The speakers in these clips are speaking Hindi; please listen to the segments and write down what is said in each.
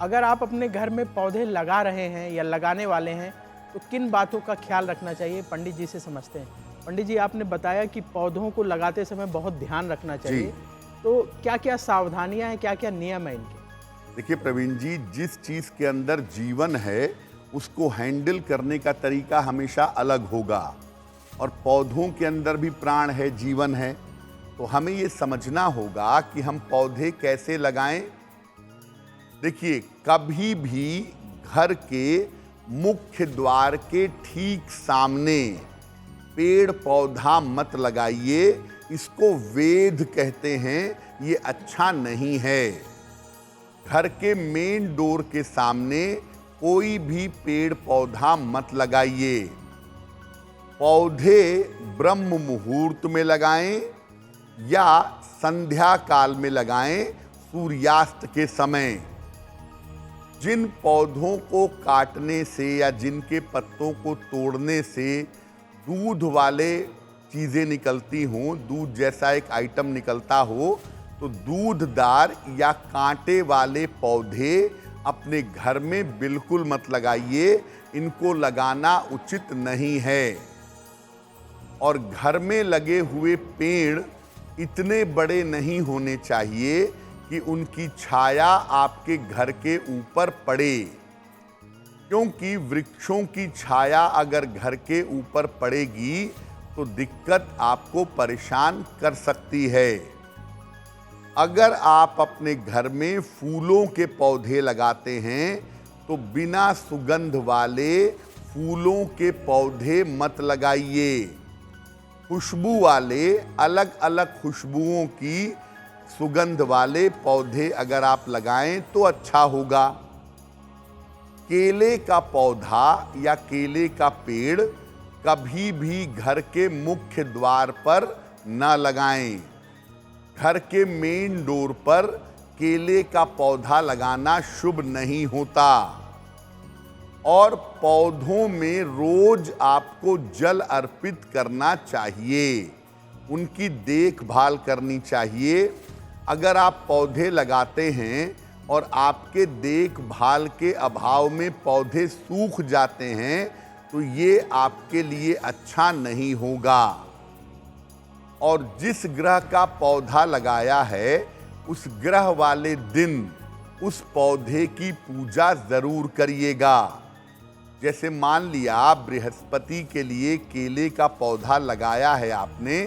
अगर आप अपने घर में पौधे लगा रहे हैं या लगाने वाले हैं तो किन बातों का ख्याल रखना चाहिए, पंडित जी से समझते हैं। पंडित जी, आपने बताया कि पौधों को लगाते समय बहुत ध्यान रखना जी। चाहिए, तो क्या क्या सावधानियां हैं, क्या क्या नियम है इनके? देखिए प्रवीण जी, जिस चीज के अंदर जीवन है उसको हैंडल करने का तरीका हमेशा अलग होगा। और पौधों के अंदर भी प्राण है, जीवन है। तो हमें ये समझना होगा कि हम पौधे कैसे लगाएं। देखिए, कभी भी घर के मुख्य द्वार के ठीक सामने पेड़ पौधा मत लगाइए। इसको वेद कहते हैं, ये अच्छा नहीं है। घर के मेन डोर के सामने कोई भी पेड़ पौधा मत लगाइए। पौधे ब्रह्म मुहूर्त में लगाएं या संध्या काल में लगाएं, सूर्यास्त के समय। जिन पौधों को काटने से या जिनके पत्तों को तोड़ने से दूध वाले चीज़ें निकलती हों, दूध जैसा एक आइटम निकलता हो, तो दूधदार या कांटे वाले पौधे अपने घर में बिल्कुल मत लगाइए। इनको लगाना उचित नहीं है। और घर में लगे हुए पेड़ इतने बड़े नहीं होने चाहिए कि उनकी छाया आपके घर के ऊपर पड़े, क्योंकि वृक्षों की छाया अगर घर के ऊपर पड़ेगी तो दिक्कत आपको परेशान कर सकती है। अगर आप अपने घर में फूलों के पौधे लगाते हैं तो बिना सुगंध वाले फूलों के पौधे मत लगाइए। खुशबू वाले, अलग अलग खुशबुओं की सुगंध वाले पौधे अगर आप लगाएं तो अच्छा होगा। केले का पौधा या केले का पेड़ कभी भी घर के मुख्य द्वार पर न लगाएं। घर के मेन डोर पर केले का पौधा लगाना शुभ नहीं होता। और पौधों में रोज आपको जल अर्पित करना चाहिए, उनकी देखभाल करनी चाहिए। अगर आप पौधे लगाते हैं और आपके देखभाल के अभाव में पौधे सूख जाते हैं तो ये आपके लिए अच्छा नहीं होगा। और जिस ग्रह का पौधा लगाया है उस ग्रह वाले दिन उस पौधे की पूजा जरूर करिएगा। जैसे मान लिया बृहस्पति के लिए केले का पौधा लगाया है आपने,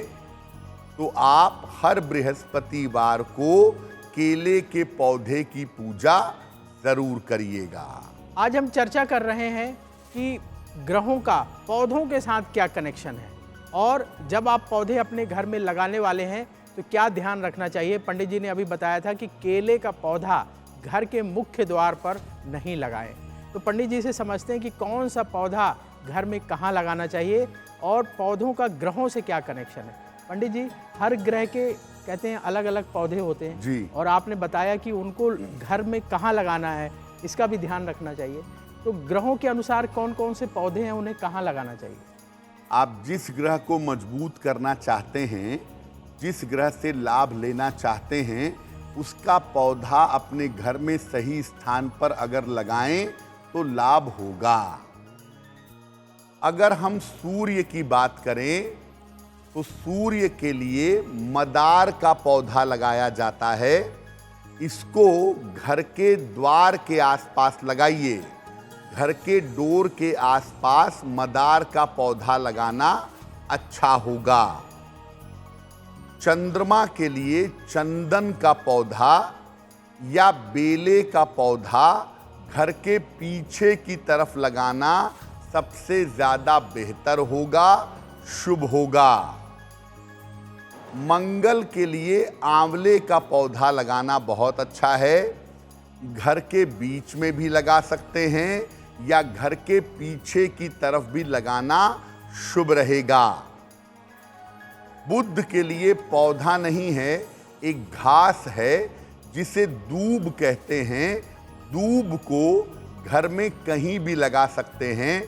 तो आप हर बृहस्पतिवार को केले के पौधे की पूजा जरूर करिएगा। आज हम चर्चा कर रहे हैं कि ग्रहों का पौधों के साथ क्या कनेक्शन है, और जब आप पौधे अपने घर में लगाने वाले हैं तो क्या ध्यान रखना चाहिए। पंडित जी ने अभी बताया था कि केले का पौधा घर के मुख्य द्वार पर नहीं लगाएं। तो पंडित जी से समझते हैं कि कौन सा पौधा घर में कहाँ लगाना चाहिए और पौधों का ग्रहों से क्या कनेक्शन है। पंडित जी, हर ग्रह के कहते हैं अलग अलग पौधे होते हैं जी। और आपने बताया कि उनको घर में कहाँ लगाना है, इसका भी ध्यान रखना चाहिए। तो ग्रहों के अनुसार कौन कौन से पौधे हैं, उन्हें कहाँ लगाना चाहिए? आप जिस ग्रह को मजबूत करना चाहते हैं, जिस ग्रह से लाभ लेना चाहते हैं, उसका पौधा अपने घर में सही स्थान पर अगर लगाएं तो लाभ होगा। अगर हम सूर्य की बात करें तो सूर्य के लिए मदार का पौधा लगाया जाता है। इसको घर के द्वार के आसपास लगाइए। घर के डोर के आसपास मदार का पौधा लगाना अच्छा होगा। चंद्रमा के लिए चंदन का पौधा या बेले का पौधा घर के पीछे की तरफ लगाना सबसे ज्यादा बेहतर होगा, शुभ होगा। मंगल के लिए आंवले का पौधा लगाना बहुत अच्छा है। घर के बीच में भी लगा सकते हैं या घर के पीछे की तरफ भी लगाना शुभ रहेगा। बुध के लिए पौधा नहीं है, एक घास है जिसे दूब कहते हैं। दूब को घर में कहीं भी लगा सकते हैं।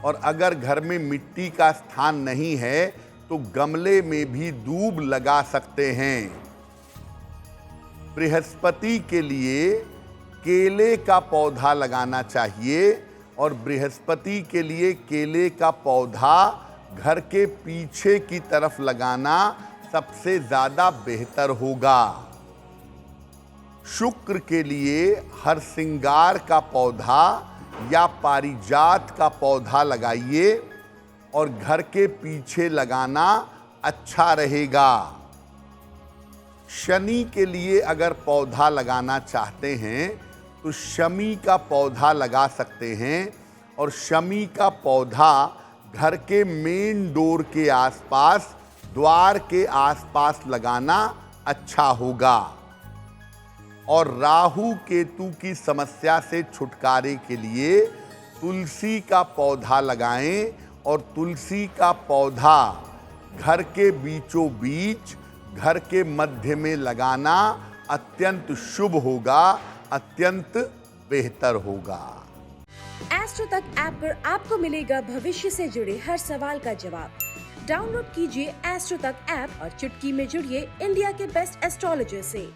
और अगर घर में मिट्टी का स्थान नहीं है तो गमले में भी दूब लगा सकते हैं। बृहस्पति के लिए केले का पौधा लगाना चाहिए और बृहस्पति के लिए केले का पौधा घर के पीछे की तरफ लगाना सबसे ज्यादा बेहतर होगा। शुक्र के लिए हरसिंगार का पौधा या पारिजात का पौधा लगाइए और घर के पीछे लगाना अच्छा रहेगा। शनि के लिए अगर पौधा लगाना चाहते हैं तो शमी का पौधा लगा सकते हैं और शमी का पौधा घर के मेन डोर के आसपास, द्वार के आसपास लगाना अच्छा होगा। और राहु केतु की समस्या से छुटकारे के लिए तुलसी का पौधा लगाएं और तुलसी का पौधा घर के बीचों बीच, घर के मध्य में लगाना अत्यंत शुभ होगा, अत्यंत बेहतर होगा। एस्ट्रो तक ऐप पर आपको मिलेगा भविष्य से जुड़े हर सवाल का जवाब। डाउनलोड कीजिए एस्ट्रो तक ऐप और चुटकी में जुड़िए इंडिया के बेस्ट एस्ट्रोलॉजर से।